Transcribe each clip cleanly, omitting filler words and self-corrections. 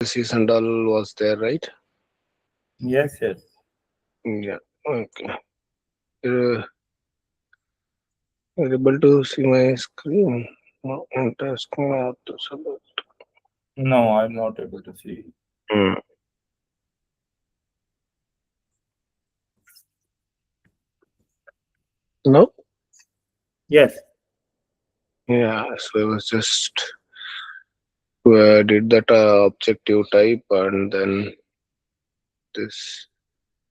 analysis and all was there, right? Yes, yes. Yeah. Okay. Uh, you're able to see my screen. No, interesting. I have to select. No, I'm not able to see. Hmm. No. Yes. Yeah. So I was just did that objective type, and then this.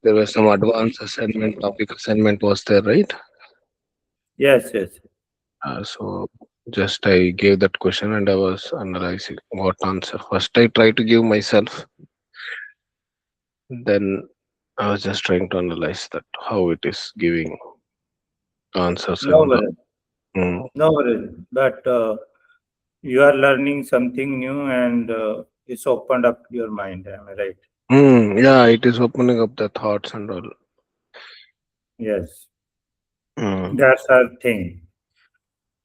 There was some advanced assignment, topic assignment was there, right? Yes, yes. So just I gave that question and I was analyzing what answer. First, I try to give myself. Then I was just trying to analyze that how it is giving answers No and all. worries. Mm. No worries. But you are learning something new and it's opened up your mind. Am I right? Yeah, it is opening up the thoughts and all. Yes. Mm. That's our thing.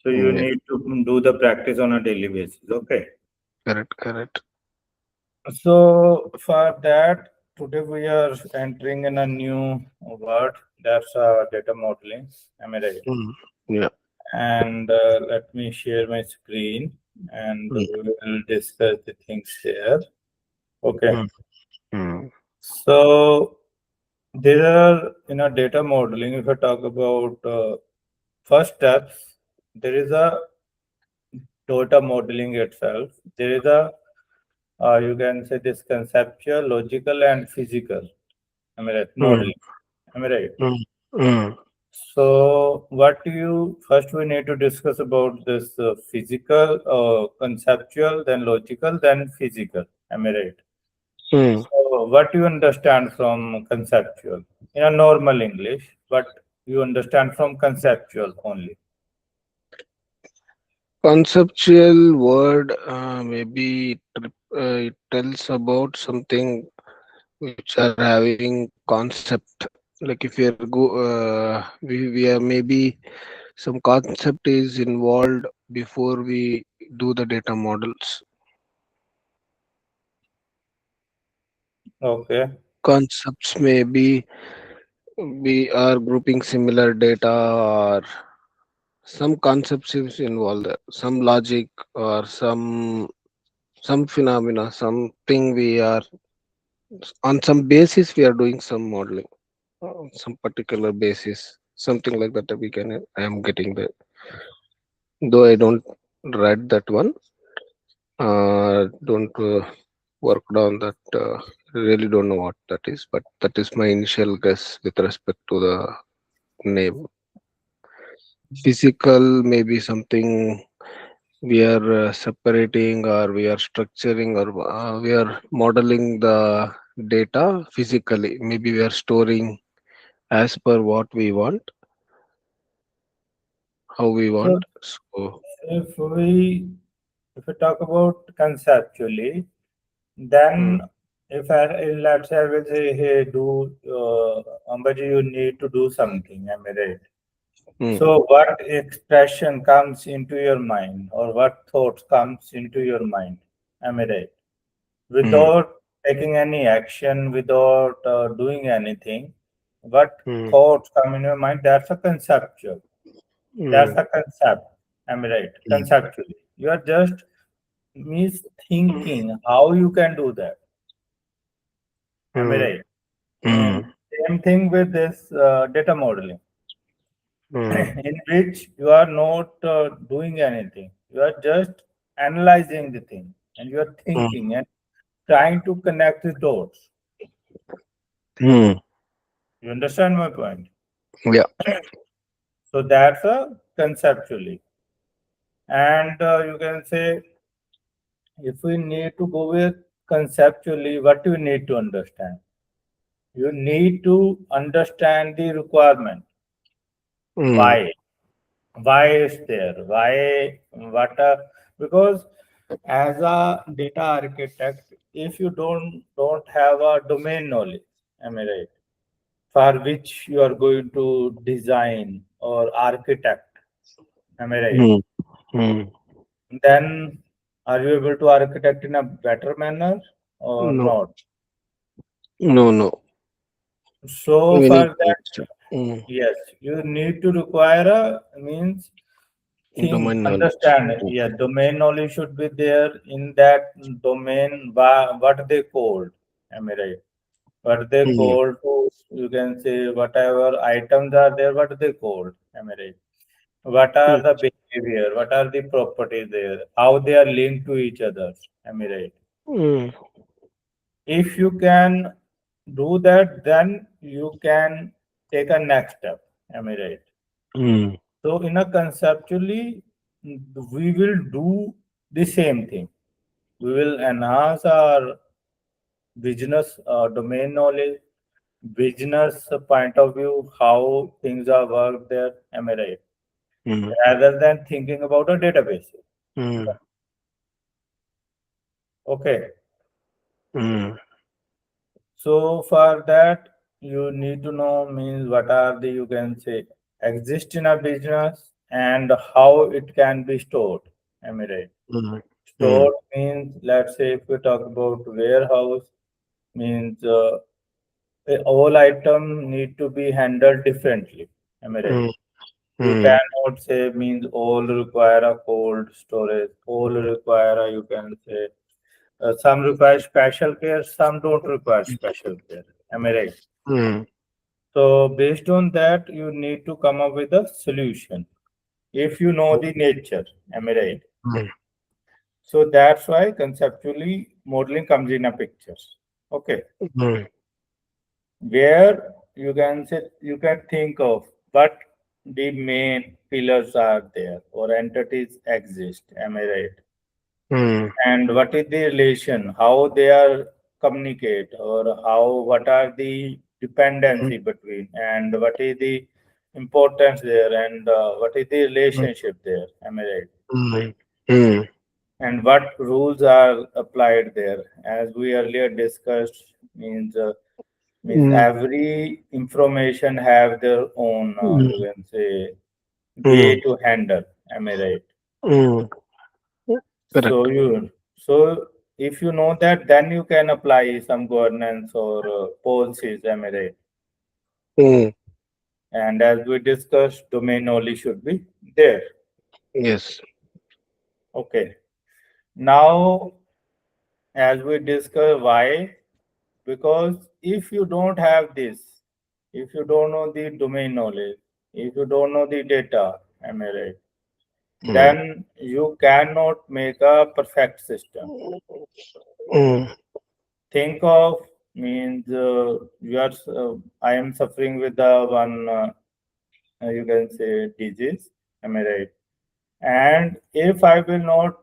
So you Yeah, need to do the practice on a daily basis. Okay. correct, correct. So for that, today we are entering in a new word. That's data modeling. Am I right? Mm. Yeah. And let me share my screen and Mm. we will discuss the things here. Okay. Mm. Mm. So there are in a data modeling, if I talk about first steps, there is a data modeling itself. There is a you can say this conceptual, logical, and physical. Am I right? Mm. Modeling. Am I right? Mm. Mm. So, what do you first we need to discuss about this physical, conceptual, then logical, then physical. Am I right? Mm. So, what do you understand from conceptual in a normal English? What you understand from conceptual only? Conceptual word, maybe it tells about something which are having concept. Like if you're we are maybe some concept is involved before we do the data models. Okay. Concepts maybe we are grouping similar data or some concepts is involved there. Some logic or some phenomena, something we are on some basis we are doing some modeling on some particular basis, something like that we can. I am getting the, though I don't write that one, don't work on that. Really don't know what that is, but that is my initial guess with respect to the name. Physical maybe something we are separating or we are structuring or we are modeling the data physically. Maybe we are storing as per what we want, how we So, want. So, if we talk about conceptually, mm, then if let's say I will say, hey, do Ambaji, you need to do something. Am I right? mm, So, what expression comes into your mind, or what thoughts comes into your mind? Am I right? mm, Without taking any action, without doing anything, what mm, thoughts come in your mind? That's a conceptual. That's mm, a concept. Am I right? mm, Conceptually, you are just means thinking how you can do that. Am I mm, right? And mm, same thing with this data modeling, mm, in which you are not doing anything. You are just analyzing the thing and you are mm, thinking and trying to connect the dots. mm. You understand my point? Yeah. So that's a conceptually. And you can say if we need to go with conceptually, what you need to understand? You need to understand the requirement. Mm, Why? Why is there? Why? What? Because as a data architect, if you don't have a domain knowledge, am I right? For which you are going to design or architect, am I right? mm, mm, Then are you able to architect in a better manner, or No, not? no, no. So We need for to that, understand. Mm. yes, you need to require a means think, Domain knowledge. understand. Yeah, domain knowledge should be there in that domain. What they called, am I right? What they Mm. called to, you can say whatever items are there, what they called, am I right? What are Mm. the behavior? What are the properties there? How they are linked to each other, am I right? Mm. If you can do that, then you can take a next step, am I right? Mm. So in a conceptually, we will do the same thing. We will enhance our business domain knowledge, business point of view, how things are worked there, am I right? Mm. Rather than thinking about a database. Mm. Okay. Mm. So for that, you need to know means what are the, you can say, exist in a business and how it can be stored. Am I right? Mm. Mm. Stored means, let's say, if we talk about warehouse, means all item need to be handled differently. Am I right? Mm. You Mm. cannot say means all require a cold storage, all require a, you can say, some require special care, some don't require special care. Am I right? Mm. So based on that, you need to come up with a solution. If you know the nature, am I right? Mm. So that's why conceptually modeling comes in a picture. Okay, Mm. where you can say you can think of what the main pillars are there or entities exist. Am I right? Mm. And what is the relation? How they are communicate or how what are the dependency between and what is the importance there and what is the relationship there? Am I right? Mm. Mm. And what rules are applied there as we earlier discussed means Mm. every information have their own you Mm. can say way Mm. to handle, am I right? Mm. so Correct. you so if you know that, then you can apply some governance or policies, am I right? Mm. And as we discussed, domain knowledge should be there. Yes. Okay, now as we discuss why, because if you don't have this, if you don't know the domain knowledge, if you don't know the data, am I right, Mm. then you cannot make a perfect system. Mm. Think of means you are I am suffering with the one you can say disease, am I right? And if I will not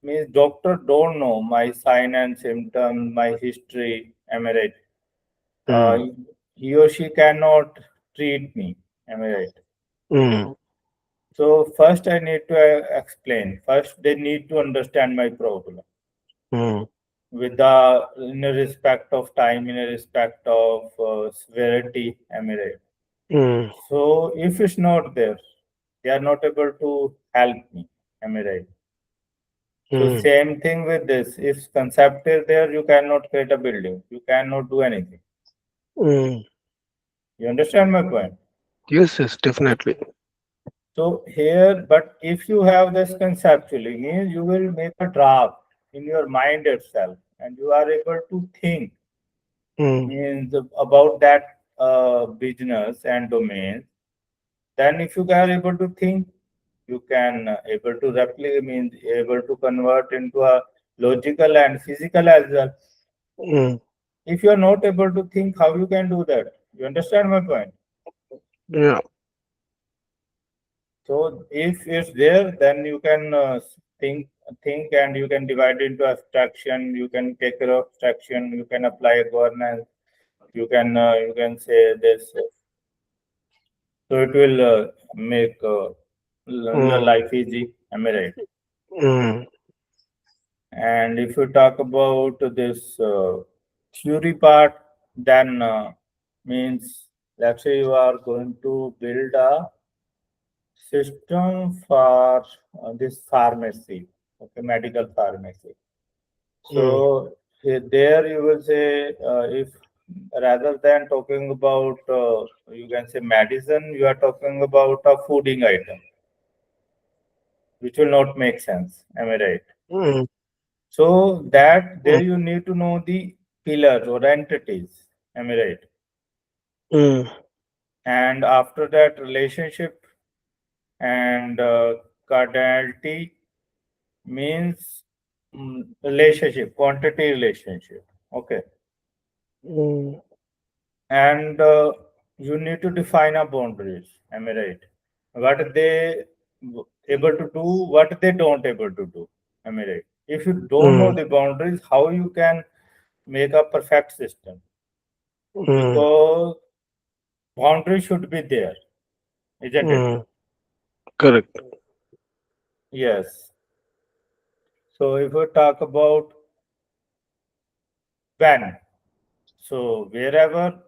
means doctor don't know my sign and symptom, my history, am I right? uh, Mm. he or she cannot treat me, am I right? Mm. So first I need to explain. First they need to understand my problem Mm. with the in a respect of time, in a respect of severity, am I right? Mm. So if it's not there, they are not able to help me, am I right? So Mm. same thing with this. If concept is there, you cannot create a building. You cannot do anything. Mm. You understand my point? Yes, yes, definitely. So here, but if you have this conceptually, means you will make a draft in your mind itself, and you are able to think Mm. means about that business and domain. Then, if you are able to think, you can able to replicate means able to convert into a logical and physical as well. Mm. If you are not able to think, how you can do that? You understand my point? Yeah. So if it's there, then you can think and you can divide into abstraction. You can take care of abstraction. You can apply governance. You can say this. So it will make Mm. life easy. Am I right? Mm. And if you talk about this theory part, then means let's say you are going to build a system for this pharmacy, okay, medical pharmacy. Mm. So There you will say, if rather than talking about, you can say medicine, you are talking about a fooding item, which will not make sense. Am I right? mm, So that mm, there you need to know the pillars or entities. Am I right? mm, And after that, relationship and cardinality means relationship, quantity relationship. Okay. mm, And you need to define a boundaries. Am I right? What they able to do, what they don't able to do. Am I right? If you don't know mm, the boundaries, how you can make a perfect system? mm, Because boundary should be there, isn't it? mm. Correct. Yes. So if we talk about when, so wherever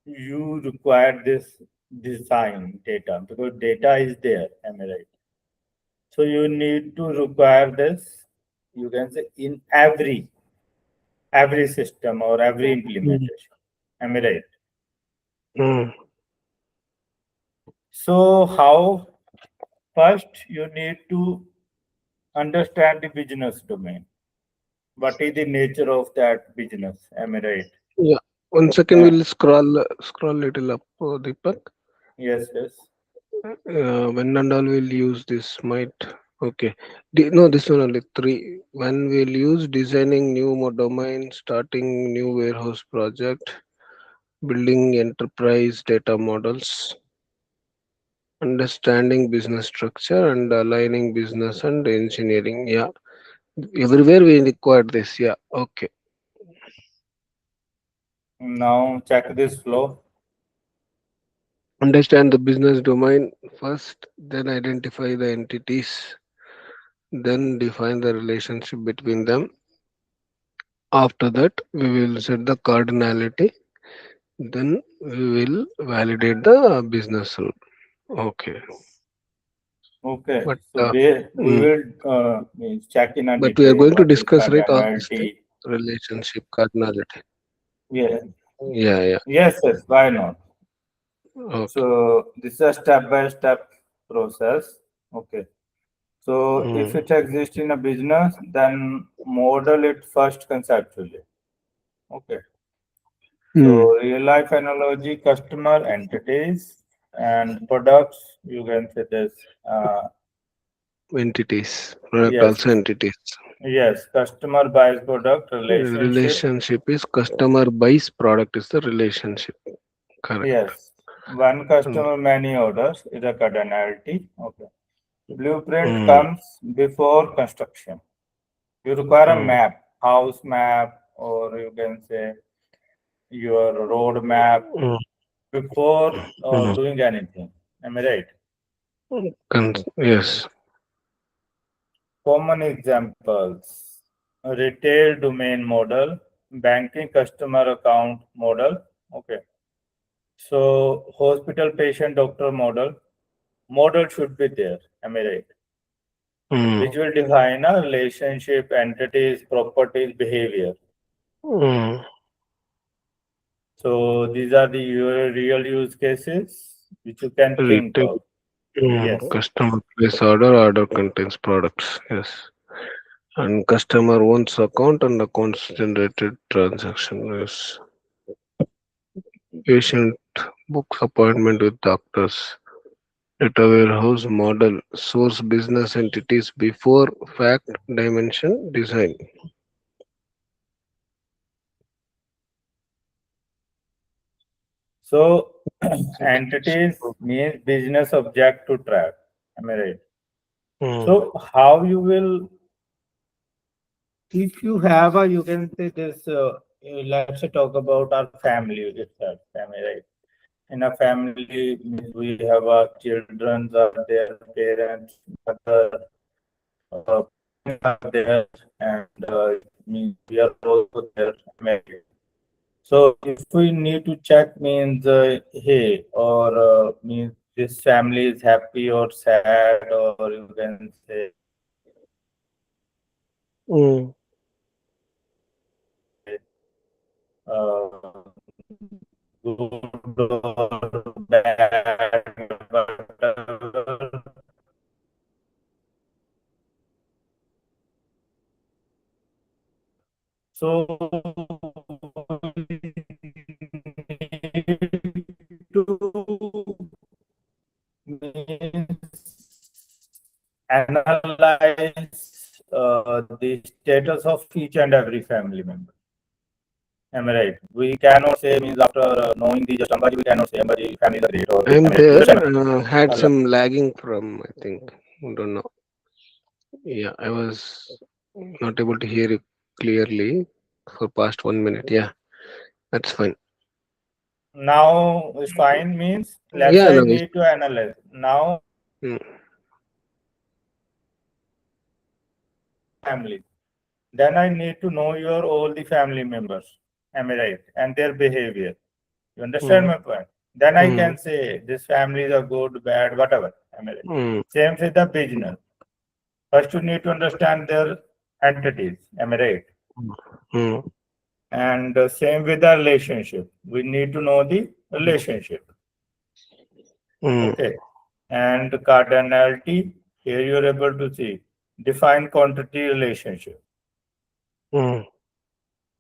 you require this design data, because data is there, am I right? So you need to require this, you can say, in every system or every Mm, implementation. Am I right? mm. So how first you need to understand the business domain. What is the nature of that business? Am I right? Yeah. 1 second, Uh, we'll scroll little up, Deepak. yes, yes. When and all we'll use this might. Okay. No, this one only three. When we'll use designing new domain, starting new warehouse project, building enterprise data models, understanding business structure, and aligning business and engineering. Yeah. Everywhere we require this. Yeah. Okay. Now check this flow. Understand the business domain first, then identify the entities, then define the relationship between them. After that, we will set the cardinality, then we will validate the business rule. Okay. Okay, But so we mm, will means check in a but we are detail going to what is discuss right all these things. cardinality. Relationship, cardinality. Yeah, Yeah, yeah. yes, yes. Why not? Okay. So this is a step-by-step process. Okay. So if Mm, it exists in a business, then model it first conceptually. Okay. mm. So real life analogy, customer entities and products. You can say this. Entities, product Yes, also entities. yes. Customer buys product relationship. Relationship is customer buys product is the relationship. Correct. Yes. One Mm, customer, many orders is a cardinality. Okay. Blueprint mm, comes before construction. You require a mm, map, house map, or you can say your road map mm, before mm. doing anything. Am I right? Yes. Common examples: retail domain model, banking customer account model. Okay. So hospital patient doctor model. Model should be there. Am I right? Mm, Which will define a relationship, entities, properties, behavior. mm. So these are the real use cases which you can think Retail. of. Yes, Customer place order. Order contains products. Yes. And customer owns account and accounts generated transaction. Yes. Patient books appointment with doctors. Data warehouse model. Source business entities before fact dimension design. so Entities. entities means business object to track. Am I right? Mm, So how you will, if you have a, you can say this, let's say talk about our family itself. Am I right? In a family means we have our children are there, parents, mother, siblings are there, and means we are also there. Am I right? So if we need to check means hey or means this family is happy or sad or you can say mm, analyze the status of each and every family member. Am I right? We cannot say means after knowing the just Ambaji, we cannot say Ambaji family is great or I'm am I right? You there. understand? Had Allah. some lagging from, I think. I don't know. Yeah, I was not able to hear you clearly for past 1 minute. Yeah, that's fine. Now is fine means let's Yeah, say I no. need to analyze. Now Mm, family. Then I need to know your all the family members. Am I right? And their behavior. You understand mm, my point? Then I mm, can say this families are good, bad, whatever. Am I right? mm, Same with the business. First, you need to understand their entities. Am I right? mm, And same with the relationship. We need to know the relationship. mm, Okay. And cardinality, here you're able to see define quantity relationship. mm,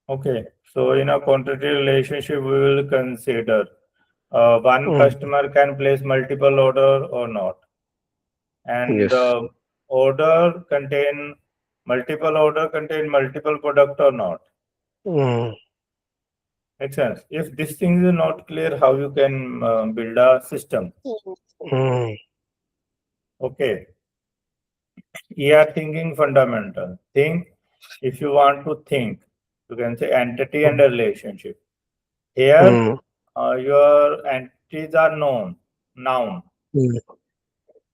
Okay. So in a quantity relationship, we will consider one mm. customer can place multiple order or not. And Yes. order contain multiple product or not. Mm, Makes sense. If this thing is not clear, how you can build a system? mm, Okay. Yeah, thinking fundamental. Think if you want to think, you can say entity and a relationship. Here, mm, your entities are known, noun. mm,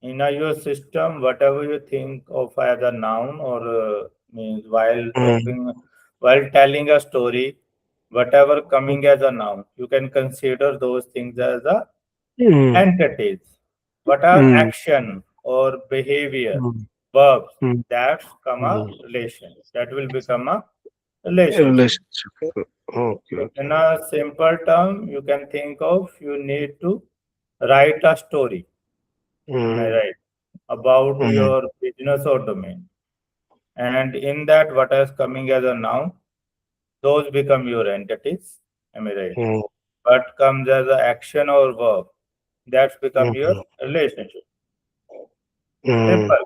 In your system, whatever you think of as a noun or means mm, while telling a story, whatever coming as a noun, you can consider those things as a mm, entities. What are mm, action or behavior, mm, verbs? mm, That's come a mm. relation. That will become a relationship. Relationship. Okay, So okay. in a simple term, you can think of you need to write a story. Am I Mm, right? About mm, your business or domain. And in that, what is coming as a noun, those become your entities. Am I right? mm, What comes as an action or verb, that's become your mm, relationship. mm, Simple.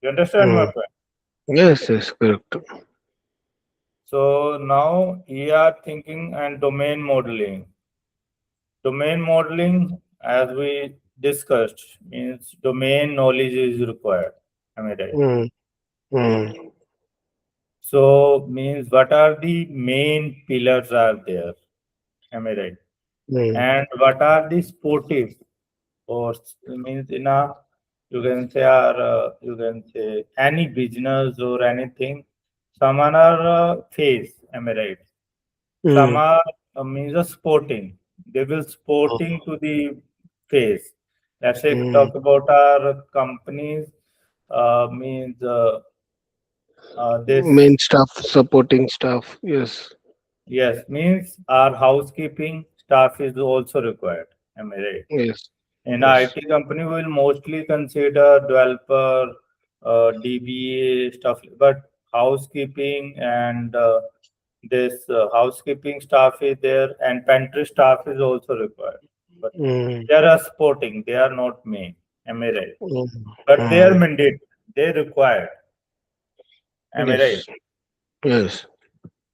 You understand my mm. point? Yes, yes, correct. So now we are thinking and domain modeling. Domain modeling, as we discussed, means domain knowledge is required. Am I right? Mm, mm, So means what are the main pillars are there? Am I right? mm, And what are the sportive or means in a you can say any business or anything. Some are phase. Am I right? Some mm, are means of sporting. They will sporting to the phase. Let's say mm. talk about our companies. Means this Main staff, supporting staff. Yes, Yes, means our housekeeping staff is also required. Am I right? yes, In yes. IT company, we will mostly consider developer, DBA stuff, but housekeeping and this housekeeping staff is there, and pantry staff is also required. But Mm, they are supporting; they are not main. Am I right? mm, But they are mm. mandate. They required. Am I right? Yes, yes.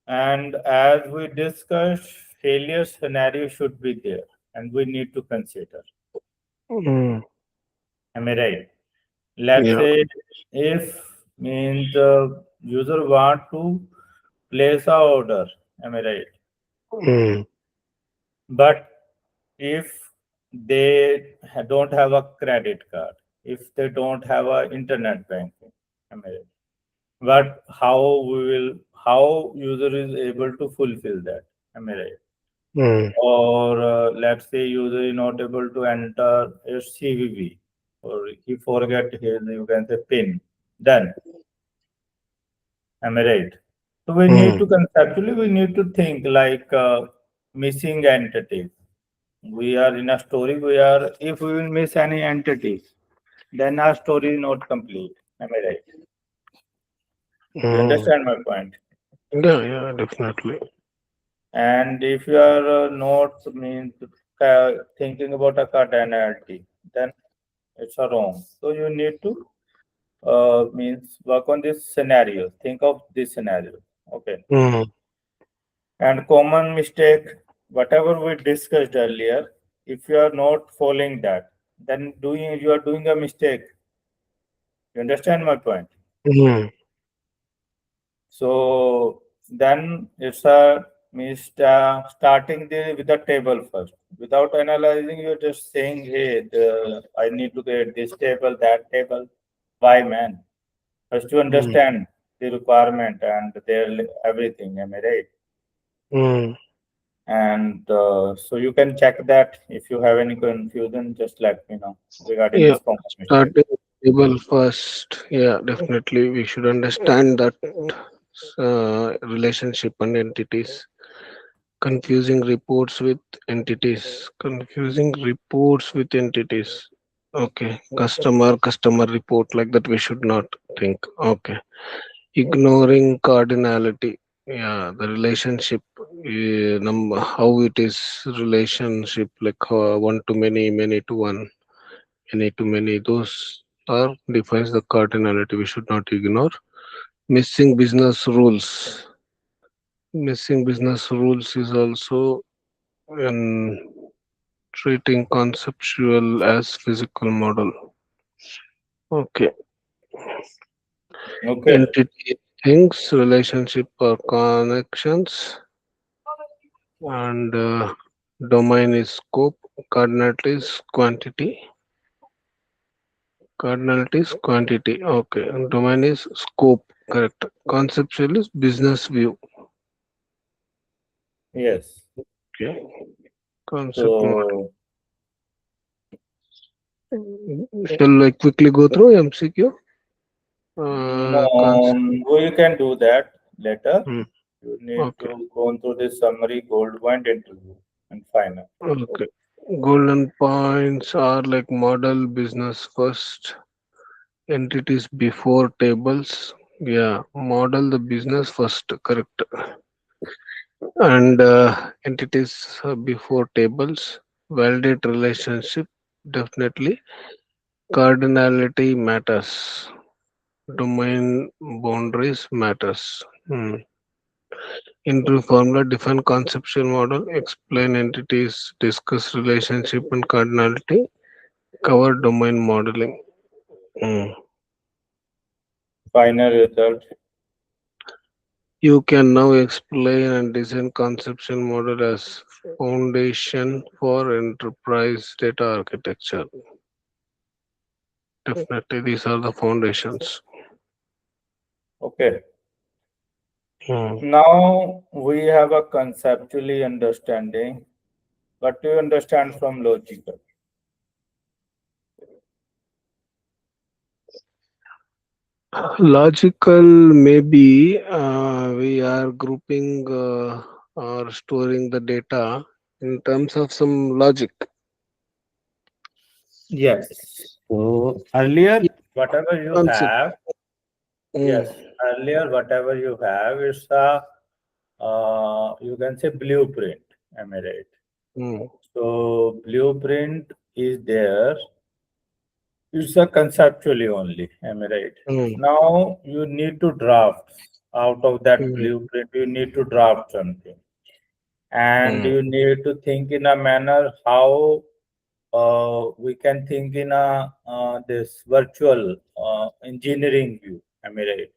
And as we discussed, failure scenario should be there, and we need to consider. Mm, Am I right? Let's yeah. say if means the user want to place a order. Am I right? Mm, But if they don't have a credit card, if they don't have a internet banking, am I right? But how user is able to fulfill that? Am I right? mm, Or let's say user is not able to enter a CVV or he forget his you can say pin. Then am I right? So we need mm, to conceptually we need to think like missing entities. We are in a story. We are if we will miss any entity, then our story is not complete. Am I right? You mm. understand my point? Yeah, yeah, definitely. And if you are not means thinking about a cardinality, then it's a wrong. So you need to means work on this scenario. Think of this scenario. Okay. Mm, And common mistake, whatever we discussed earlier, if you are not following that, then doing you are doing a mistake. You understand my point? mm, So then it's a means starting with the table first. Without analyzing, you're just saying, "Hey, I need to get this table, that table." Why, man? First, to mm, understand the requirement and their everything. Am I right? mm. And so you can check that. If you have any confusion, just let me know regarding Yeah, this common mistake. starting table first. Yeah, definitely. We should understand that relationship and entities. Confusing reports with entities. Confusing reports with entities. Okay. Customer report like that. We should not think. Okay. Ignoring cardinality. Yeah, the relationship. Number how it is relationship like one to many, many to one, many to many. Those are defines the cardinality. We should not ignore. Missing business rules. Missing business rules is also in treating conceptual as physical model. Okay. Okay. Entity things, relationship or connections, and domain is scope, cardinality is quantity. Cardinality is quantity. Okay. And domain is scope. Correct. Conceptual is business view. Yes. Okay. Concept model. So Shall I quickly go through MCQ? no, Concept. we can do that later. Hmm. You need Okay. to go through this summary, gold point interview, and final. Okay. Golden points are like model business first, entities before tables. Yeah, model the business first, correct. And entities before tables. Validate relationship, definitely. Cardinality matters. Domain boundaries matters. Hmm. Into formula, define conceptual model, explain entities, discuss relationship and cardinality, cover domain modeling. Mm. Final result. You can now explain and design conceptual model as foundation for enterprise data architecture. Definitely, these are the foundations. Okay. Mm. Now we have a conceptually understanding. What do you understand from logical? Logical, maybe we are grouping or storing the data in terms of some logic. Yes. So earlier, whatever you Concept. have, Mm, yes, earlier whatever you have is a you can say blueprint. Am I right? mm, So blueprint is there. It's a conceptually only. Am I right? mm, Now you need to draft out of that mm, blueprint. You need to draft something, and mm, you need to think in a manner how we can think in a this virtual engineering view. Am I right?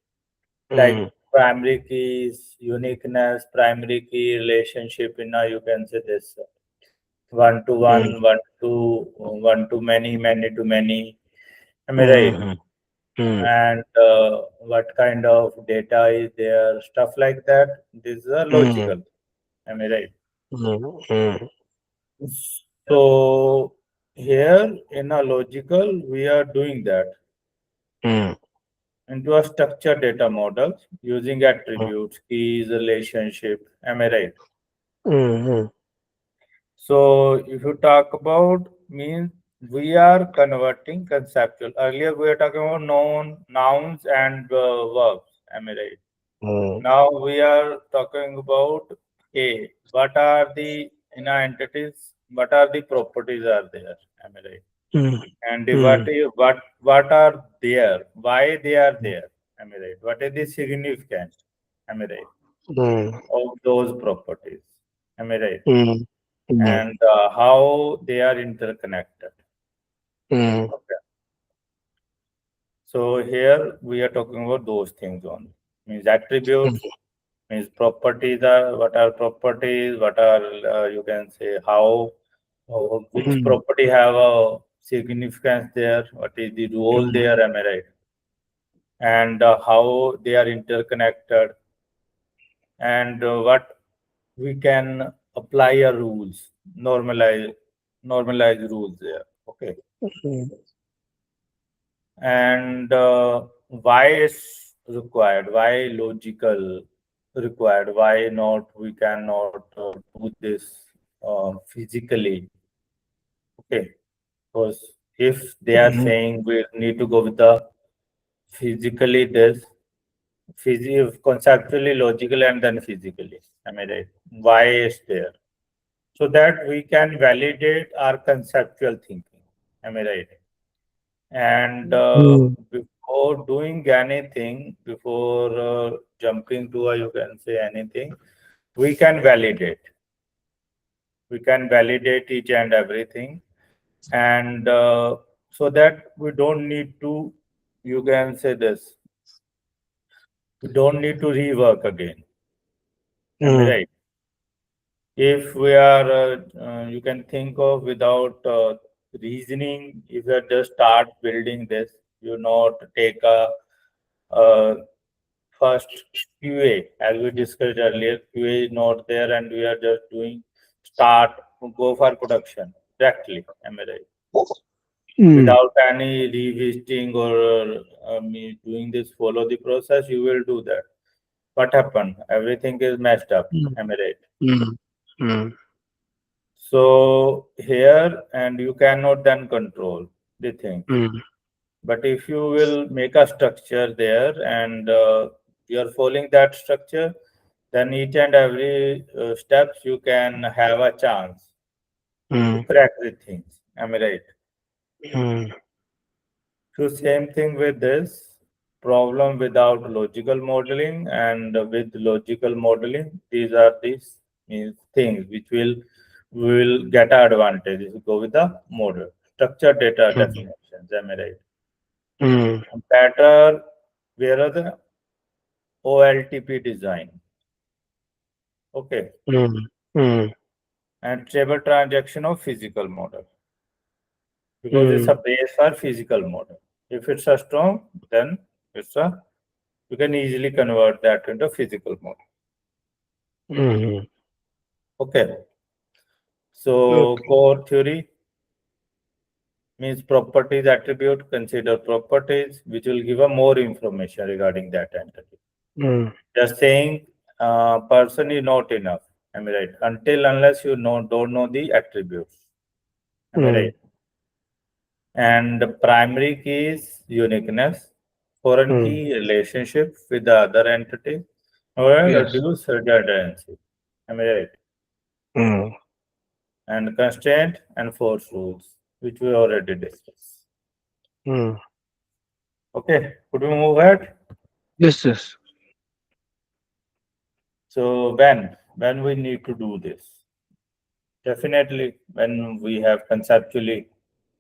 Like mm, primary keys, uniqueness, primary key relationship in a you can say this one to mm, one, one to many, many to many. Am I right? mm, mm, And what kind of data is there? Stuff like that. These are mm, logical. Am I right? mm, mm, So here in a logical, we are doing that. mm. into a structured data model using attributes, keys, relationship. Am I right? Mm-hmm. So if you talk about means we are converting conceptual. Earlier we were talking about nouns and verbs. Am I right? Now we are talking about A. What are the entities? What are the properties are there? Am I right? And what are there? Why they are there? Am I right? What is the significance? Am I right? Of those properties? Am I right? And how they are interconnected. Okay. So here we are talking about those things only. Means attributes, means properties are what are properties, what are you can say how which property have a significance there, what is the role there, am I right? And how they are interconnected, and what we can apply a rules, normalize rules there. Okay. And why is required, why logical required, why not we cannot do this physically. Okay, because if they are saying we need to go with the physically this conceptually logical and then physically, am I right? Why is there? So that we can validate our conceptual thinking, am I right? And before doing anything, before jumping to a, you can say anything, we can validate. We can validate each and everything, and so that we don't need to, you can say this, we don't need to rework again. Am I right? If we are, you can think of without reasoning, if you just start building this, you not take a first QA, as we discussed earlier. QA is not there, and we are just doing start go for production directly. Am I right? Without any revisiting or doing this, follow the process, you will do that. What happened? Everything is messed up. Am I right? So here, and you cannot then control the things. But if you will make a structure there and you are following that structure, then each and every steps you can have a chance to crack the things. Am I right? So same thing with this problem without logical modeling and with logical modeling. These are these means things which will get our advantage if you go with the model. Structured data definitions. Am I right? Better where are the OLTP design. Okay. And table transaction of physical model. Because it's a base for physical model. If it's a strong, then it's a you can easily convert that into physical model. Okay. So core theory means properties attribute, consider properties which will give a more information regarding that entity. Just saying person is not enough. Am I right? Until unless you don't know the attributes. Am I right? And the primary key is uniqueness. Foreign key relationship with the other entity or Yes. reduce redundancy. Am I right? And constraint and force rules, which we already discussed. Okay, could we move ahead? Yes, yes. So when we need to do this? Definitely when we have conceptually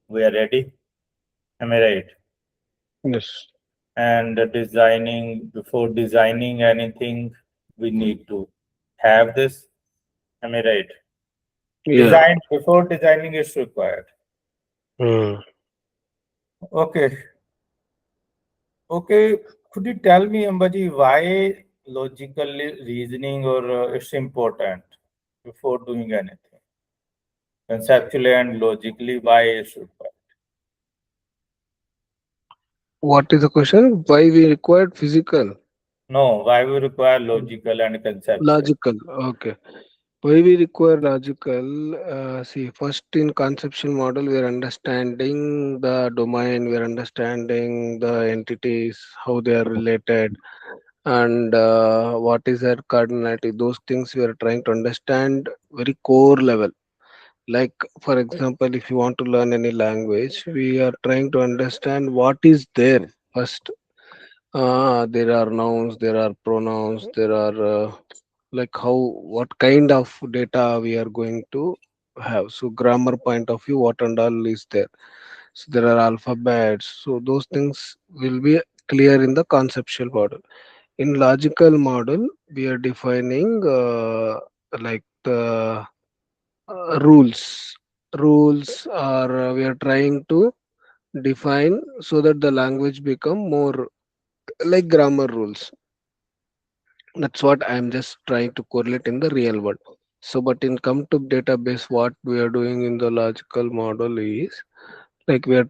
we are ready. Am I right? Yes. And designing before designing anything, we need to have this. Am I right? Yeah. Design before designing is required. Okay. Okay. Could you tell me, Ambaji, why logical reasoning or it's important before doing anything? Conceptually and logically, why it's required? What is the question? Why we required physical? No, why we require logical and conceptual? Logical. Okay. Why we require logical? See, first in conceptual model, we are understanding the domain, we are understanding the entities, how they are related, and what is their cardinality. Those things we are trying to understand very core level. Like, for example, if you want to learn any language, we are trying to understand what is there first. There are nouns, there are pronouns, there are like how what kind of data we are going to have. So grammar point of view, what and all is there. So there are alphabets. So those things will be clear in the conceptual model. In logical model, we are defining like the rules. Rules are we are trying to define so that the language become more like grammar rules. That's what I'm just trying to correlate in the real world. So, but in come to database, what we are doing in the logical model is like we are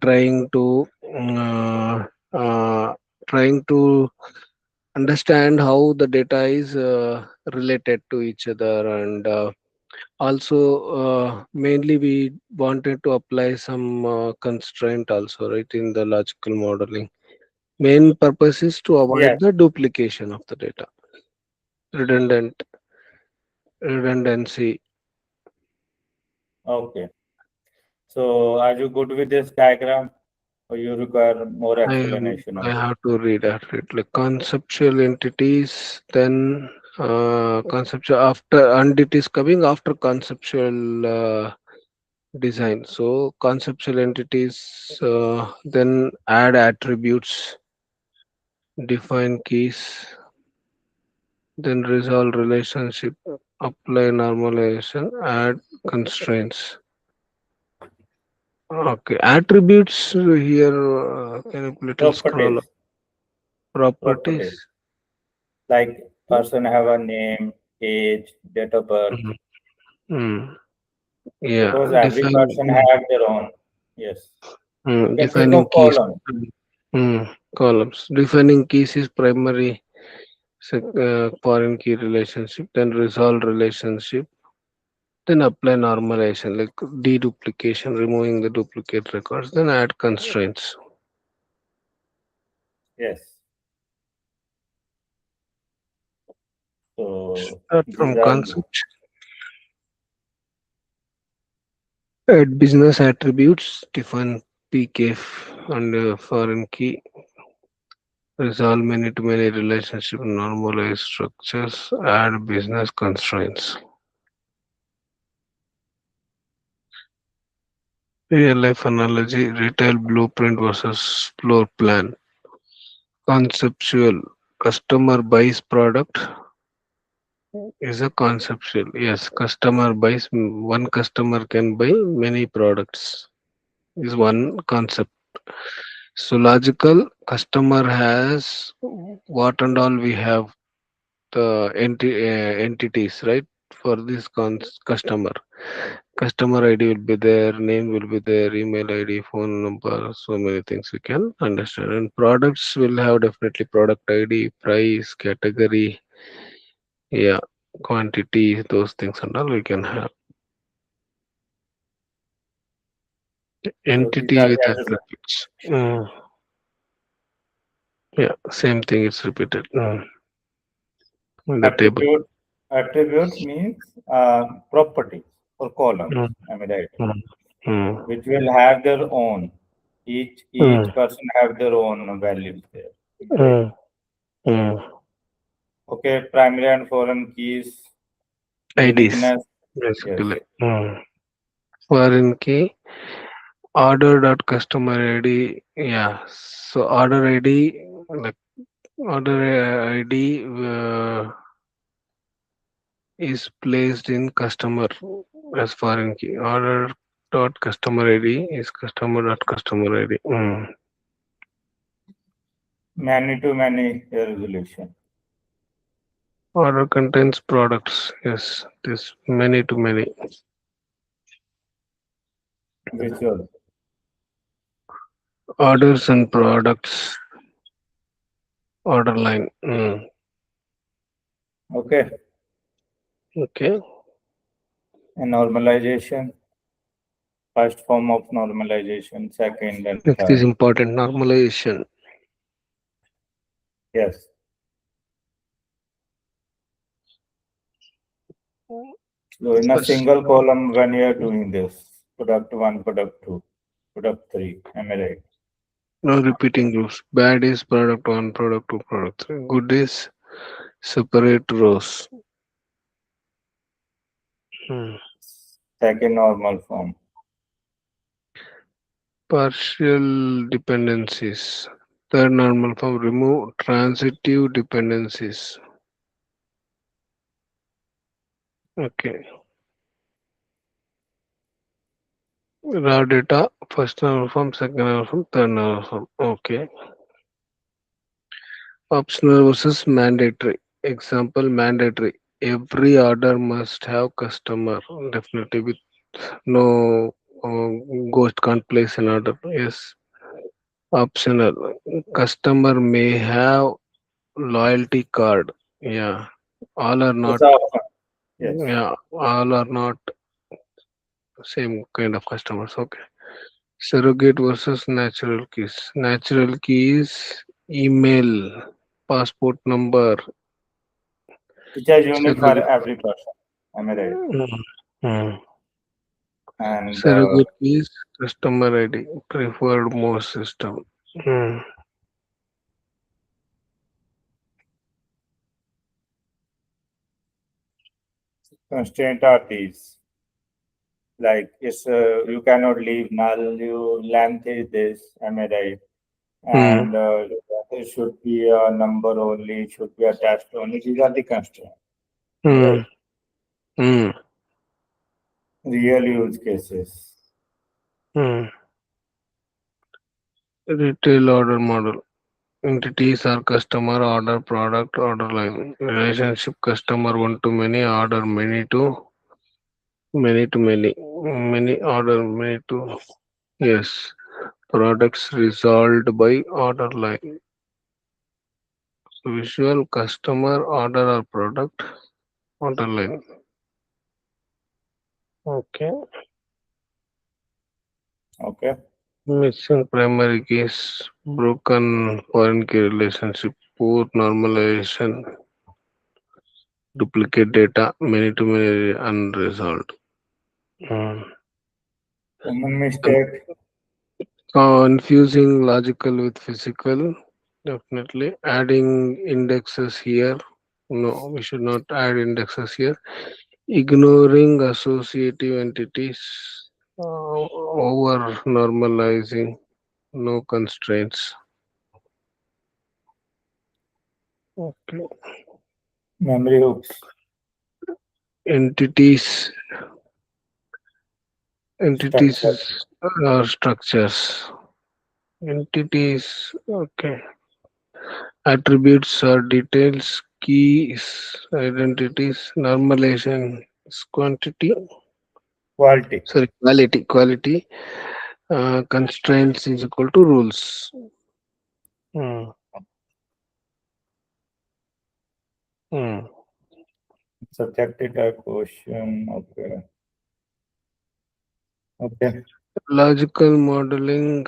uh, uh, trying to understand how the data is related to each other, and also mainly we wanted to apply some constraint also, right, in the logical modeling. Main purpose is to Yes. avoid the duplication of the data, redundant redundancy. Okay. So are you good with this diagram or you require more explanation I on this? have to read after it. Like conceptual entities, then conceptual after, and it is coming after conceptual design. So conceptual entities, then add attributes, define keys, then resolve relationship, apply normalization, add constraints. Okay, attributes here. Can you little scroll up? Properties. Properties. Properties. Like person have a name, age, date of birth. Mhm. Mm. Yeah, Because every person have their own. Yes. You can think defining of keys. column. Columns. Defining keys is primary foreign key relationship, then resolve relationship, then apply normalization like deduplication, removing the duplicate records, then add constraints. Yes. So Start these from are concept, add business attributes, define PKF and foreign key, resolve many-to-many relationship, normalize structures, add business constraints. Real life analogy, retail blueprint versus floor plan. Conceptual, customer buys product is a conceptual. Yes, customer buys, one customer can buy many products is one concept. So logical, customer has what and all we have the entities, right, for this customer. Customer ID will be there, name will be there, email ID, phone number, so many things we can understand. And products will have definitely product ID, price, category, yeah, quantity, those things and all we can have. so these are Entity with the attributes. attributes. Yeah, same thing is repeated in the table. Attribute attributes means properties or columns. Mm, Am I right? mm, mm, Which will have their own. Each mm, person have their own values there. Am I right? mm, mm. Okay, primary and foreign keys, IDs, uniqueness. Yes, basically. Foreign key, order dot customer ID. Yeah, so order ID, like order ID is placed in customer as foreign key. Order dot customer ID is customer dot customer ID. many to many resolution. Order contains products. Yes, this many to many. Visual. Orders and products, order line. Okay. Okay. And normalization, first form of normalization, second and Next is third. important normalization. Yes. So in a First, single column, when you are doing this, product one, product two, product three, am I right? no repeating groups. Bad is product one, product two, product three. Good is separate rows. Hmm. Second normal form. Partial dependencies. Third normal form remove transitive dependencies. Okay. Raw data, first normal form, second normal form, third normal form. Okay. Optional versus mandatory. Example mandatory. Every order must have customer. Definitely with no ghost can't place an order. Yes. Optional. Customer may have loyalty card. Yeah. All are Those not. are option. Yes. Yeah. All are not same kind of customers. Okay. Surrogate versus natural keys. Natural keys, email, passport number. Which are unique for Surrogate. every person. Am I right? Mm. Mm. And Surrogate keys, customer ID, preferred mode system. Mm. constraint are these. Like it's you cannot leave null. You length is this. Am I right? Mm. And it should be a number only. It should be a text only. These are the constraints. Am I Mm. right? Mm. Real use cases. Mm. Retail order model. Entities are customer, order, product, order line. Relationship customer one to many, order many to many. Many order many to yes. Products resolved by order line. So visual customer order or product order line. Okay. Okay. Missing primary keys, broken foreign key relationship, poor normalization, duplicate data, many to many unresolved. Mm. Common mistake. Confusing logical with physical, definitely. Adding indexes here. No, we should not add indexes here. Ignoring associative entities, over normalizing, no constraints. Okay. Memory hooks. Entities, entities Structure. are structures. Entities, okay. Attributes are details, keys, identities, normalization is quantity, Quality. sorry, quality, constraints is equal to rules. Hmm. Hmm. Subjective type question. Okay. Okay. Logical modeling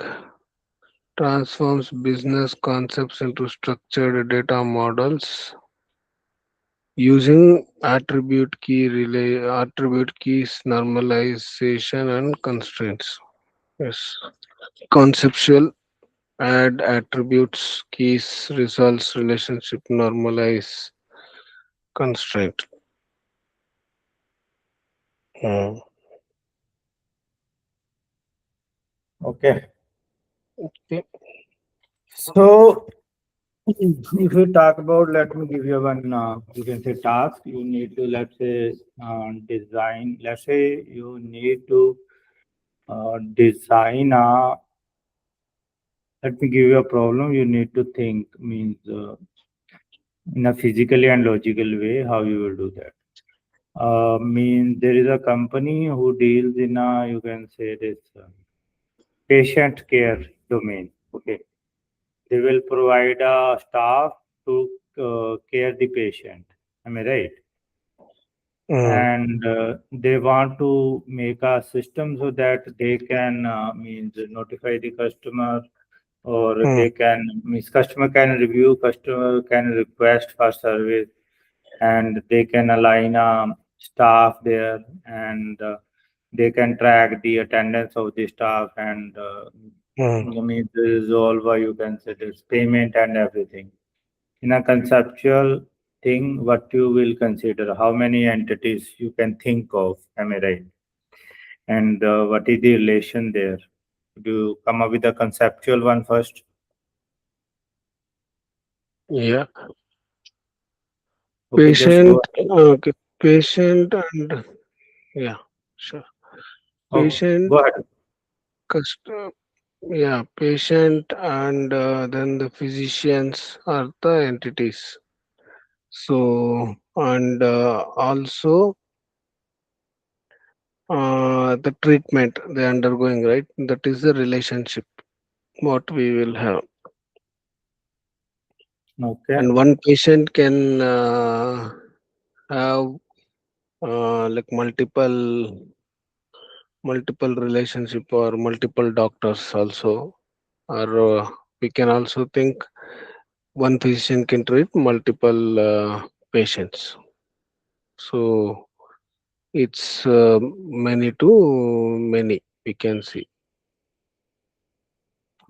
transforms business concepts into structured data models using attribute keys, normalization, and constraints. Yes. Conceptual add attributes, keys, results, relationship, normalize, constraint. Hmm. Okay. Okay. So if you talk about, let me give you one, you can say task. You need to, let's say, design. Let's say you need to design a. Let me give you a problem. You need to think means in a physically and logical way how you will do that. Means there is a company who deals in a, you can say this patient care domain. Okay, they will provide a staff to care the patient. Am I right? mm, And they want to make a system so that they can means notify the customer, or mm, they can means customer can review, customer can request for service, and they can align staff there, and they can track the attendance of the staff, and mm. I mean resolve, you can say this payment and everything. In a conceptual thing, what you will consider, how many entities you can think of, am I right? And what is the relation there? Do you come up with a conceptual one first? Yeah. Okay, just Patient, go. okay. Patient and yeah, sure. Oh, Patient, go ahead. custom, yeah, patient and then the physicians are the entities. So, and also the treatment they're undergoing, right? That is the relationship what we will have. Okay, And one patient can have like multiple relationship or multiple doctors also, or we can also think one physician can treat multiple patients. So it's many to many we can see.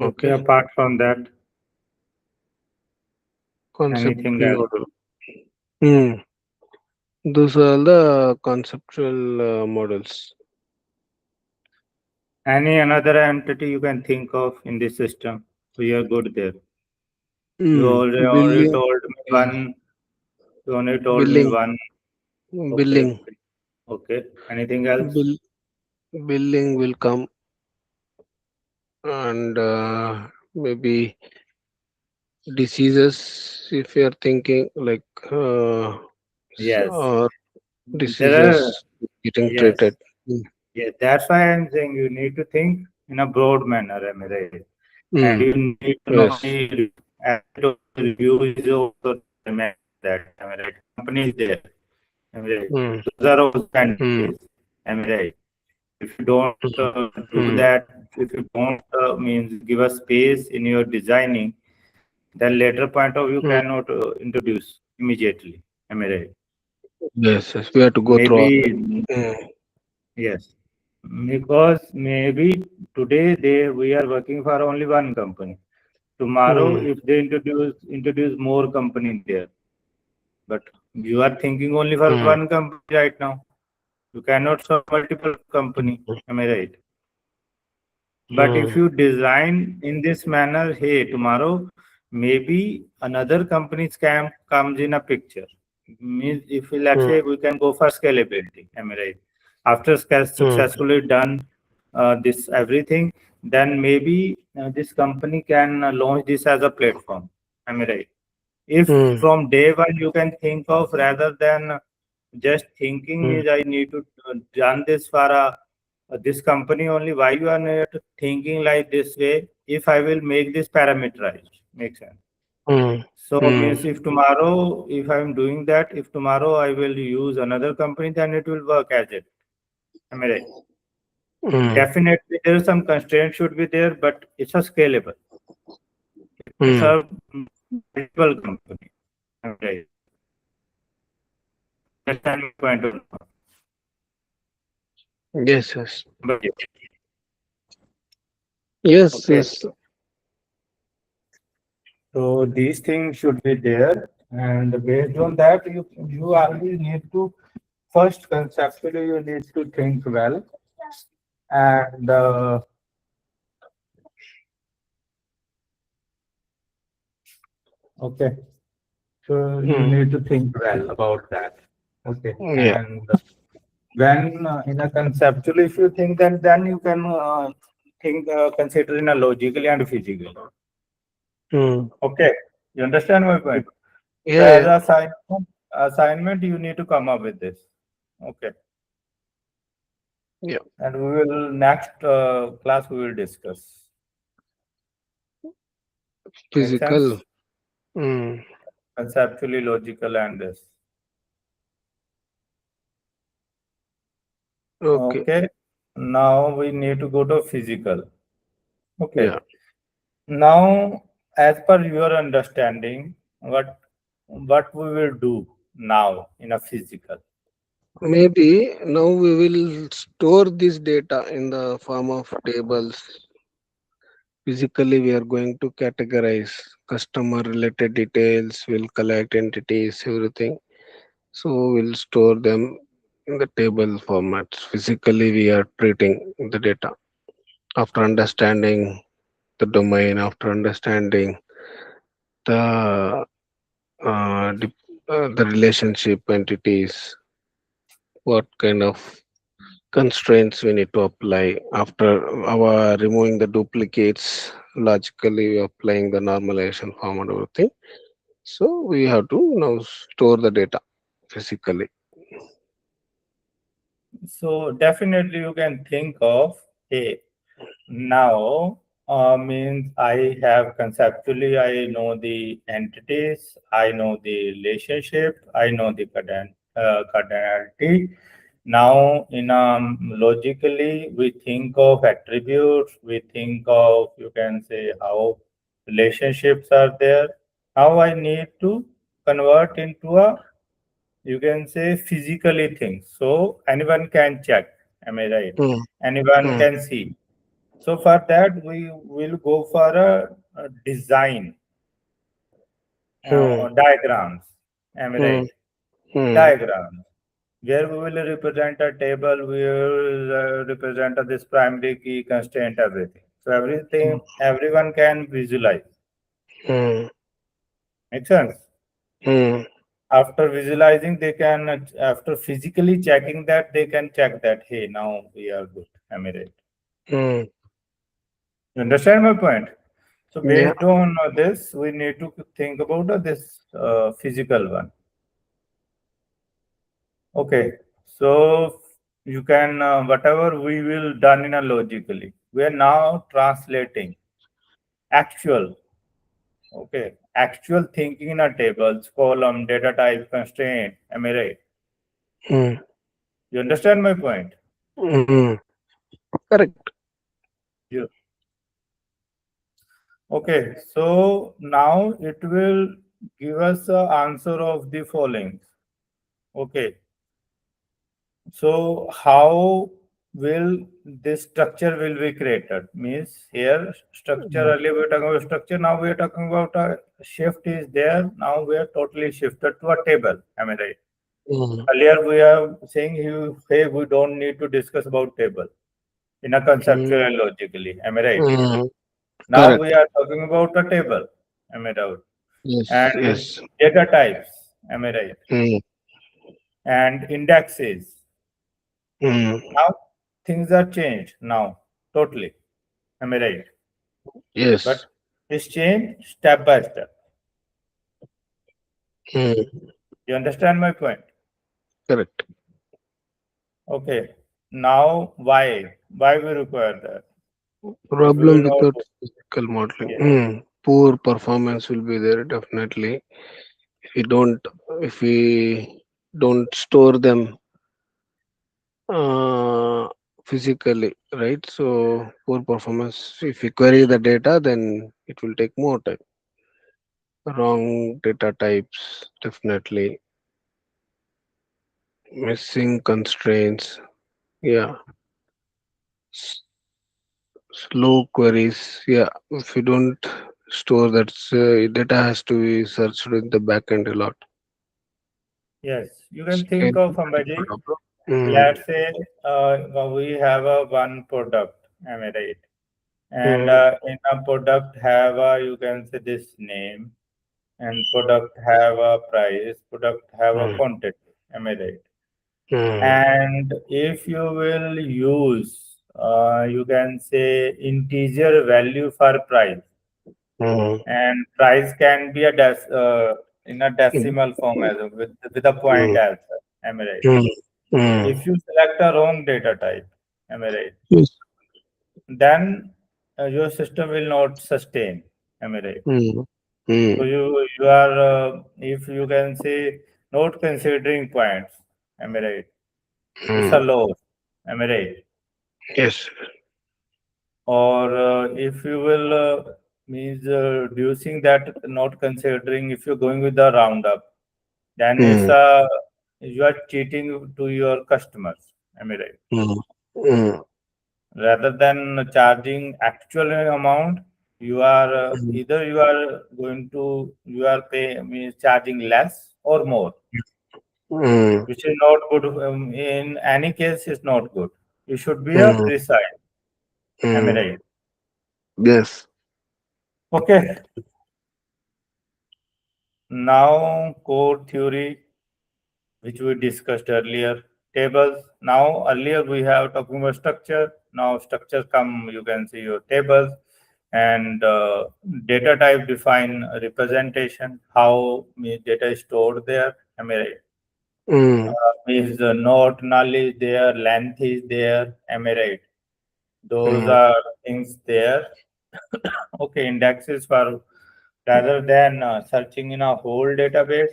okay. Okay, Apart from that, anything conceptual else? model. Hmm. Those are the conceptual models. Any another entity you can think of in this system? We are good there. You Hmm. already Billing, told me yeah, one. You only told me billing, one. Okay, billing, okay. Okay. Anything else? bill, billing will come, and maybe diseases if you are thinking like Yes. or There diseases are, getting yes. treated. Mm, Yes. That's why I'm saying you need to think in a broad manner, am I right? And mm, you need to know yes. the, as I told you, review is also there, that, am I right? Company is there, am I right? Mm, Those are also mm, entities, am I right? If you don't do mm, that, if you don't means give a space in your designing, then later point of view mm. cannot introduce immediately, am I right? Yes, yes. We have to go through all that. Maybe Mm, yes, because maybe today we are working for only one company. Tomorrow, mm, if they introduce more company there, but you are thinking only for mm, one company right now. You cannot serve multiple company. Am I right? But if mm, you design in this manner, hey, tomorrow maybe another company scam comes in a picture. Means if we, let's mm, say we can go for scalability, am I right? After mm, successfully done this everything, then maybe this company can launch this as a platform. Am I right? If mm, from day one you can think of, rather than just thinking mm, means I need to done this for this company only. Why you are not thinking like this way? If I will make this parameterized, makes sense. mm, So means mm, if tomorrow, if I'm doing that, if tomorrow I will use another company, then it will work as it. Am I right? mm, Definitely, there is some constraint should be there, but it's a scalable. Can mm. serve multiple company. Am I right? Understand my point of view. Yes, yes. But Yes, okay. yes. So these things should be there, and based on that, you always need to first conceptually you need to think well, and okay, so you Mm, need to think well about that. Okay, yeah. and when in a conceptual, if you think, then you can think consider in a logically and physically. Mm, Okay, you understand my point. So yeah, as yeah, assignment, you need to come up with this. Okay. yeah. And we will next class we will discuss. Make Physical. sense? Mm. Conceptually logical and this. Okay. Okay. Now we need to go to physical. Okay. Yeah. Now, as per your understanding, what we will do now in a physical? Maybe now we will store this data in the form of tables. Physically, we are going to categorize customer related details, we'll collect entities, everything. So we'll store them in the table formats. Physically, we are treating the data after understanding the domain, after understanding the the relationship entities, what kind of constraints we need to apply after our removing the duplicates. Logically, we are applying the normalization form and everything. So we have to now store the data physically. So definitely you can think of, hey, now means I have conceptually I know the entities, I know the relationship, I know the cardinality. Now in logically we think of attributes, we think of, you can say, how relationships are there. How I need to convert into a, you can say, physically things, so anyone can check, am I right? Hmm, Anyone hmm, can see. So for that, we will go for a design hmm, diagrams. Am I hmm, right? hmm, Diagrams where we will represent a table, we will represent this primary key, constraint, everything. So everyone can visualize. hmm, Make sense? hmm, After visualizing, they can, after physically checking that, they can check that, hey, now we are good. Am I right? hmm. You understand my point? So Yeah. based on this, we need to think about this physical one. Okay. So you can whatever we will done in a logically, we are now translating actual. Okay, actual thinking in a tables, column, data type, constraint. Am I right? Hmm, You understand my point? hmm. Correct. You, okay. So now it will give us the answer of the following. Okay. So how will this structure will be created? Means here structure, Hmm, earlier we were talking about structure, now we are talking about a shift is there. Now we are totally shifted to a table. Am I right? hmm, Earlier we are saying you, hey, we don't need to discuss about table in a conceptual hmm, and logically. Am I right? hmm. Now we Correct. are talking about a table. Am I right? Yes. And Yes. data types. Am I right? Hmm, And indexes. hmm. Now things are changed now totally. Am I right? Yes. But it's changed step by step. Hmm. You understand my point? Correct. Okay. Now why? Why we require that? If we Problem will not without do, physical modeling. yes, Hmm. Poor performance will be there definitely. If we don't, if we don't store them uh, physically, right? So poor performance. If we query the data, then it will take more time. Wrong data types, definitely. Missing constraints. Yeah. S- Slow queries. Yeah. If you don't store that, data has to be searched in the backend a lot. yes. You can think of Scalability somebody. problem. Mm, Let's say we have a one product. Am I right? And mm, in a product have a, you can say, this name, and product have a price, product have a mm, quantity. Am I right? mm, And if you will use, you can say, integer value for price, mm, and price can be a in a decimal form as well, with a point mm, as well. Am I right? mm, mm. If you select a wrong data type, am I right? Yes. Then your system will not sustain. Am I right? mm, So mm, you are, if you can say, not considering points. Am I right? It's a mm. loss. Am I right? Yes. Or if you will means reducing that, not considering, if you're going with the roundup, then it's Mm, a, you are cheating to your customers. Am I right? mm, mm, Rather than charging actual amount, you are mm, either you are going to, you are pay means charging less or more, mm, which is not good. In any case, is not good. You should be a mm, precise. Am I mm. right? Yes. Okay. Now core theory, which we discussed earlier. Tables. Now earlier we have talking about structure. Now structure come. You can see your tables and data type define representation. How data is stored there. Am I right? Mm, Means the note null is there, length is there. Am I right? Those mm, are things there. Okay, indexes for, rather than searching in a whole database,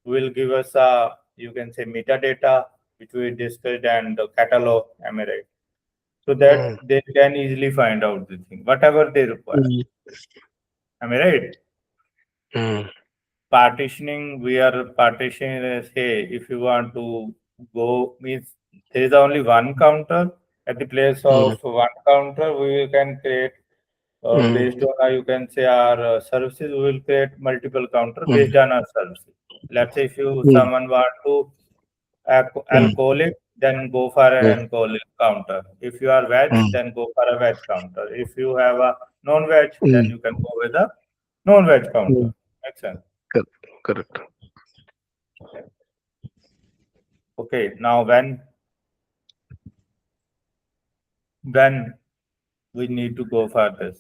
will give us a, you can say, metadata which we discussed, and the catalog. Am I right? So that mm, they can easily find out the thing whatever they require. mm, Am I right? mm, Partitioning, we are partitioning as, hey, if you want to go means there is only one counter, at the place mm, of one counter we can create, mm, based on you can say our services, we will create multiple counter mm, based on our services. Let's say if you mm, someone want to mm, alcoholic, then go for an mm, alcoholic counter. If you are veg, mm, then go for a veg counter. If you have a non-veg, then mm, you can go with a non-veg counter. mm. Makes sense. Correct. Correct. Okay, now when we need to go for this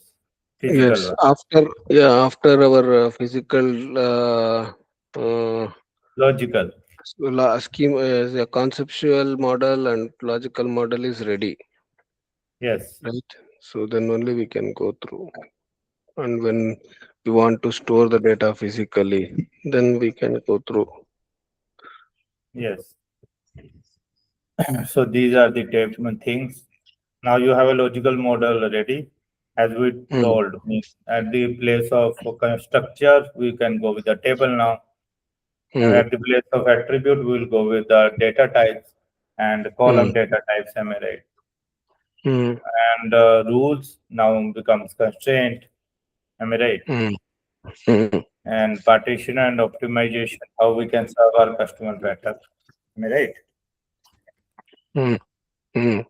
physical Yes. one, After our physical logical. scheme, the conceptual model and logical model is ready, Yes, right? So then only we can go through. And when we want to store the data physically, then we can go through. yes. So these are the things. Now you have a logical model ready, as we Mm, told. At the place of structure, we can go with the table now. And mm, at the place of attribute, we will go with the data types and column mm, data types. Am I right? mm, And rules now becomes constraint. Am I right? mm, mm, And partition and optimization, how we can serve our customer better. Am I right? mm, mm.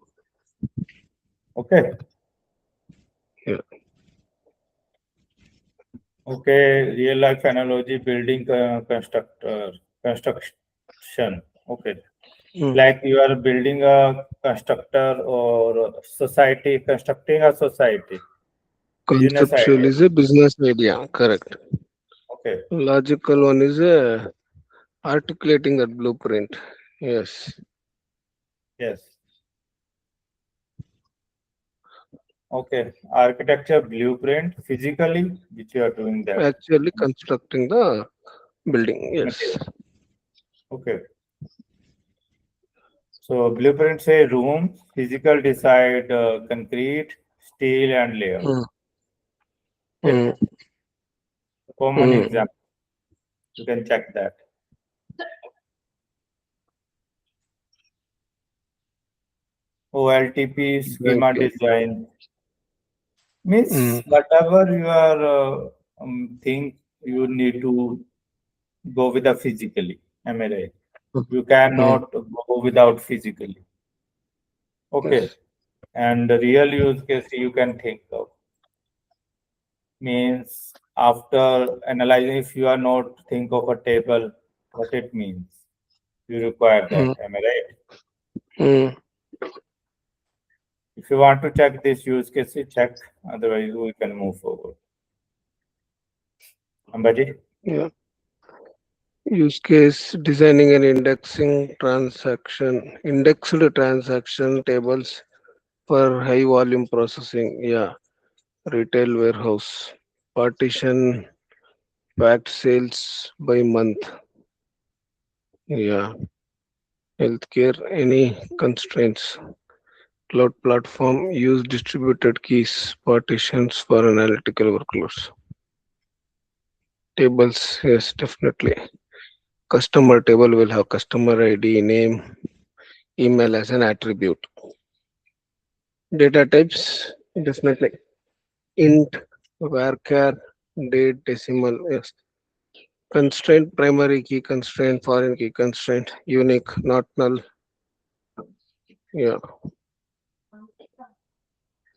Okay. Yeah. Okay. Real life analogy, building construction. Okay. Mm. Like you are building a constructor or society, constructing a society, business Conceptual idea. is a business idea, correct. Okay. Logical one is a articulating that blueprint. Yes. Yes. Okay. Architecture blueprint, physically, which you are doing that. Actually constructing the building. Yes. Material. Okay. So blueprint say room, physical decide concrete, steel and layout. Mm, Okay. mm, Common mm. example. You can check that. OLTP schema Exactly. design means Mm, whatever you are think, you need to go with the physically. Am I right? mm, You mm. cannot go without physically. Okay. Yes. And the real use case you can think of means after analyzing, if you are not think of a table, what it means. You require that. Mm, Am I right? mm. If you want to check this use case, you check. Otherwise, we can move forward. Ambaji? Yeah. Use case designing and indexing indexed transaction tables for high volume processing. Yeah. Retail warehouse. Partition fact sales by month. Yeah. Healthcare, any constraints. Cloud platform use distributed keys partitions for analytical workloads. Tables, yes, definitely. Customer table will have customer ID, name, email as an attribute. Data types, definitely. Int, varchar, date, decimal, yes. Constraint, primary key constraint, foreign key constraint, unique, not null. Yeah.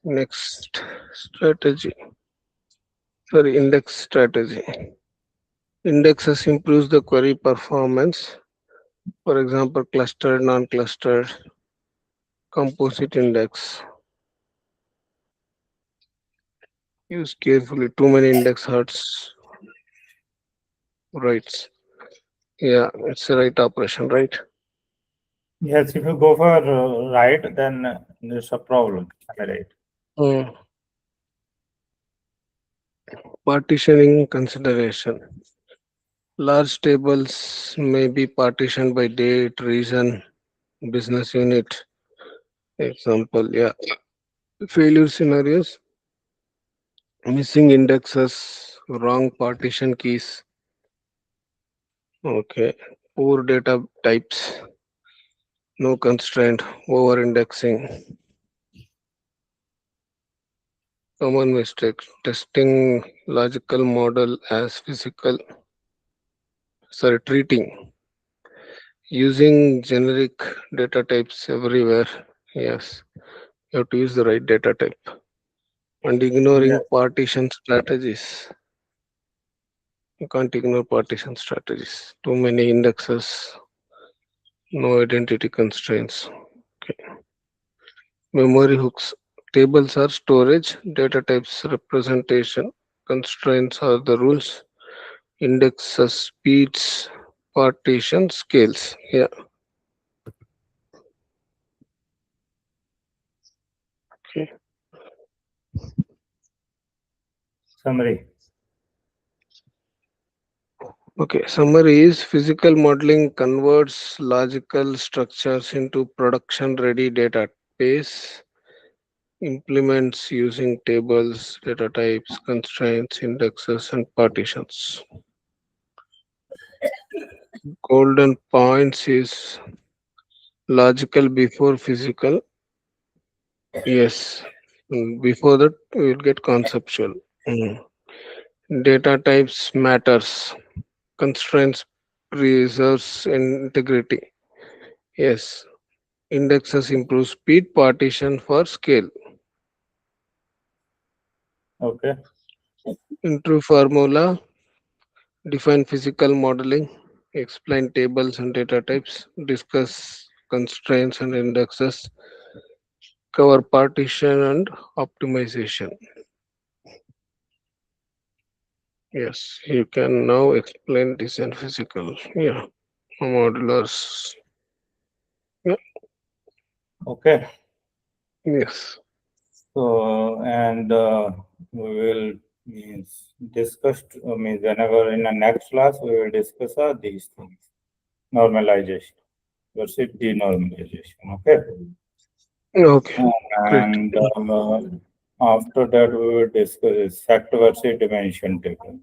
Next strategy. Sorry, index strategy. Indexes improves the query performance. For example, clustered, non-clustered, composite index. Use carefully. Too many index hurts writes. Yeah, it's a right operation, right? Yes, if you go for right, then there's a problem. Am I right? Mm. Partitioning consideration. Large tables may be partitioned by date, region, business unit. Example, yeah. Failure scenarios, missing indexes, wrong partition keys. Okay. Poor data types, no constraint, over indexing. Common mistakes, testing logical model as physical, sorry, treating, using generic data types everywhere. Yes, you have to use the right data type. And ignoring Yes. partition strategies. You can't ignore partition strategies. Too many indexes, no identity constraints. Okay. Memory hooks. Tables are storage, data types representation, constraints are the rules, indexes speeds, partition scales. Yeah. Okay. Summary. Okay. Summary is physical modeling converts logical structures into production ready database, implements using tables, data types, constraints, indexes, and partitions. Golden points is logical before physical. Yes. Before that, we will get conceptual. Mm. Data types matters. Constraints preserves integrity. Yes. Indexes improve speed partition for scale. Okay. Intro formula define physical modeling, explain tables and data types, discuss constraints and indexes, cover partition and optimization. Yes, you can now explain design physical. Yeah, modulars. Yeah, Okay. yes. So, and we will means discuss, means whenever in the next class, we will discuss these things. Normalization versus denormalization. Okay. Okay, great. And after that, we will discuss fact versus dimension table.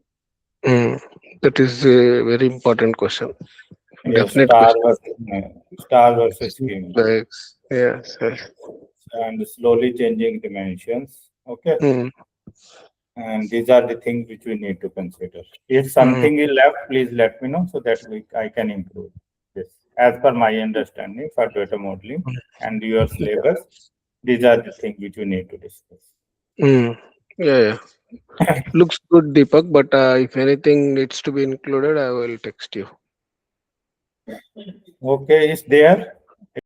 Mm, that is a very important question. Yes, Definite question. star versus schema, Complex. Yes, yes. and slowly changing dimensions. Okay. Mm, And these are the things which we need to consider. If mm, something is left, please let me know so that I can improve this. As per my understanding for data modeling mm. and your Yeah. syllabus, these are the things which we need to discuss. Mm, yeah, yeah. Looks good, Deepak, but if anything needs to be included, I will text you. Okay, is there?